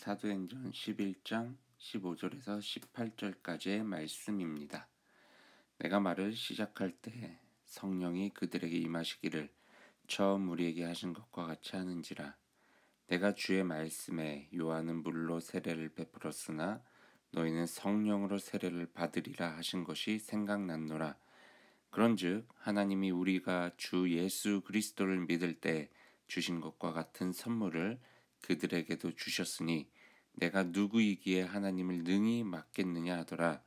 사도행전 11장 15절에서 18절까지의 말씀입니다. 내가 말을 시작할 때 성령이 그들에게 임하시기를 처음 우리에게 하신 것과 같이 하는지라. 내가 주의 말씀에 요한은 물로 세례를 베풀었으나 너희는 성령으로 세례를 받으리라 하신 것이 생각났노라. 그런즉 하나님이 우리가 주 예수 그리스도를 믿을 때 주신 것과 같은 선물을 그들에게도 주셨으니 내가 누구이기에 하나님을 능히 막겠느냐 하더라.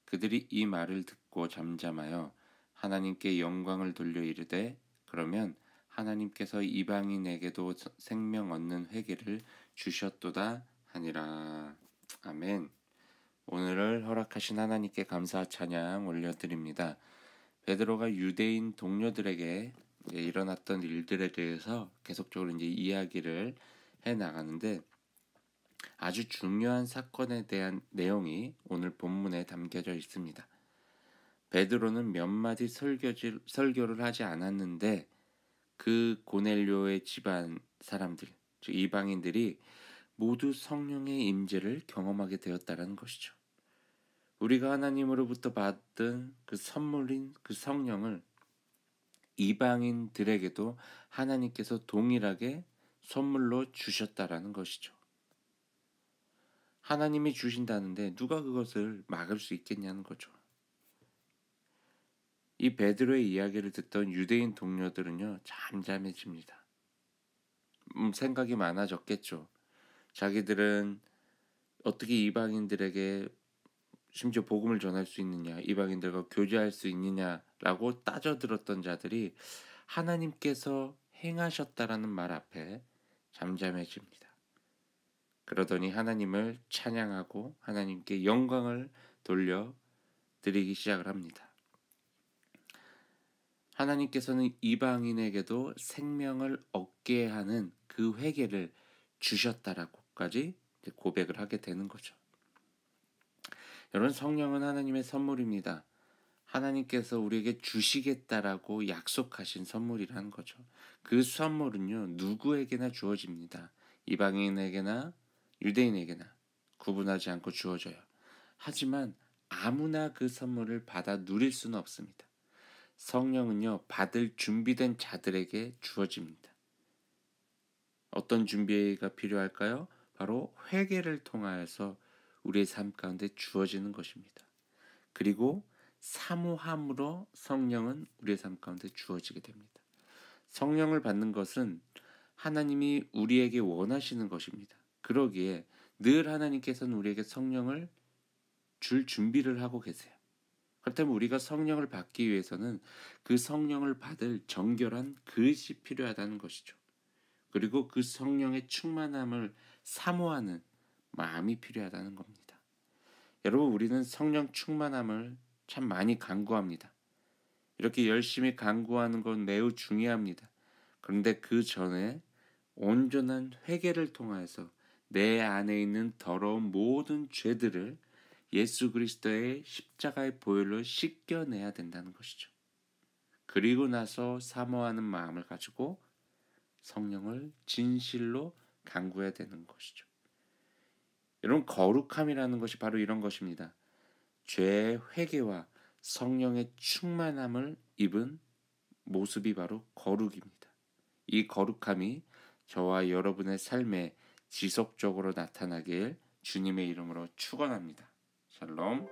그들이 이 말을 듣고 잠잠하여 하나님께 영광을 돌려 이르되 그러면 하나님께서 이방인에게도 생명 얻는 회개를 주셨도다 하니라. 아멘. 오늘을 허락하신 하나님께 감사 찬양 올려드립니다. 베드로가 유대인 동료들에게 일어났던 일들에 대해서 계속적으로 이야기를 해 나가는데 아주 중요한 사건에 대한 내용이 오늘 본문에 담겨져 있습니다. 베드로는 몇 마디 설교를 하지 않았는데 그 고넬료의 집안 사람들, 즉 이방인들이 모두 성령의 임재를 경험하게 되었다는 것이죠. 우리가 하나님으로부터 받은 그 선물인 그 성령을 이방인들에게도 하나님께서 동일하게 선물로 주셨다라는 것이죠. 하나님이 주신다는데 누가 그것을 막을 수 있겠냐는 거죠. 이 베드로의 이야기를 듣던 유대인 동료들은요, 잠잠해집니다. 생각이 많아졌겠죠. 자기들은 어떻게 이방인들에게 심지어 복음을 전할 수 있느냐, 이방인들과 교제할 수 있느냐라고 따져들었던 자들이 하나님께서 행하셨다라는 말 앞에 잠잠해집니다. 그러더니 하나님을 찬양하고 하나님께 영광을 돌려 드리기 시작을 합니다. 하나님께서는 이방인에게도 생명을 얻게 하는 그 회개를 주셨다라고까지 고백을 하게 되는 거죠. 여러분, 성령은 하나님의 선물입니다. 하나님께서 우리에게 주시겠다라고 약속하신 선물이라는 거죠. 그 선물은요, 누구에게나 주어집니다. 이방인에게나 유대인에게나 구분하지 않고 주어져요. 하지만 아무나 그 선물을 받아 누릴 수는 없습니다. 성령은요, 받을 준비된 자들에게 주어집니다. 어떤 준비가 필요할까요? 바로 회개를 통하여서 우리의 삶 가운데 주어지는 것입니다. 그리고 사모함으로 성령은 우리의 삶 가운데 주어지게 됩니다. 성령을 받는 것은 하나님이 우리에게 원하시는 것입니다. 그러기에 늘 하나님께서는 우리에게 성령을 줄 준비를 하고 계세요. 그렇다면 우리가 성령을 받기 위해서는 그 성령을 받을 정결한 그릇이 필요하다는 것이죠. 그리고 그 성령의 충만함을 사모하는 마음이 필요하다는 겁니다. 여러분, 우리는 성령 충만함을 참 많이 간구합니다. 이렇게 열심히 간구하는 건 매우 중요합니다. 그런데 그 전에 온전한 회개를 통하여서 내 안에 있는 더러운 모든 죄들을 예수 그리스도의 십자가의 보혈로 씻겨내야 된다는 것이죠. 그리고 나서 사모하는 마음을 가지고 성령을 진실로 간구해야 되는 것이죠. 여러분, 거룩함이라는 것이 바로 이런 것입니다. 죄의 회개와 성령의 충만함을 입은 모습이 바로 거룩입니다. 이 거룩함이 저와 여러분의 삶에 지속적으로 나타나길 주님의 이름으로 축원합니다. 샬롬.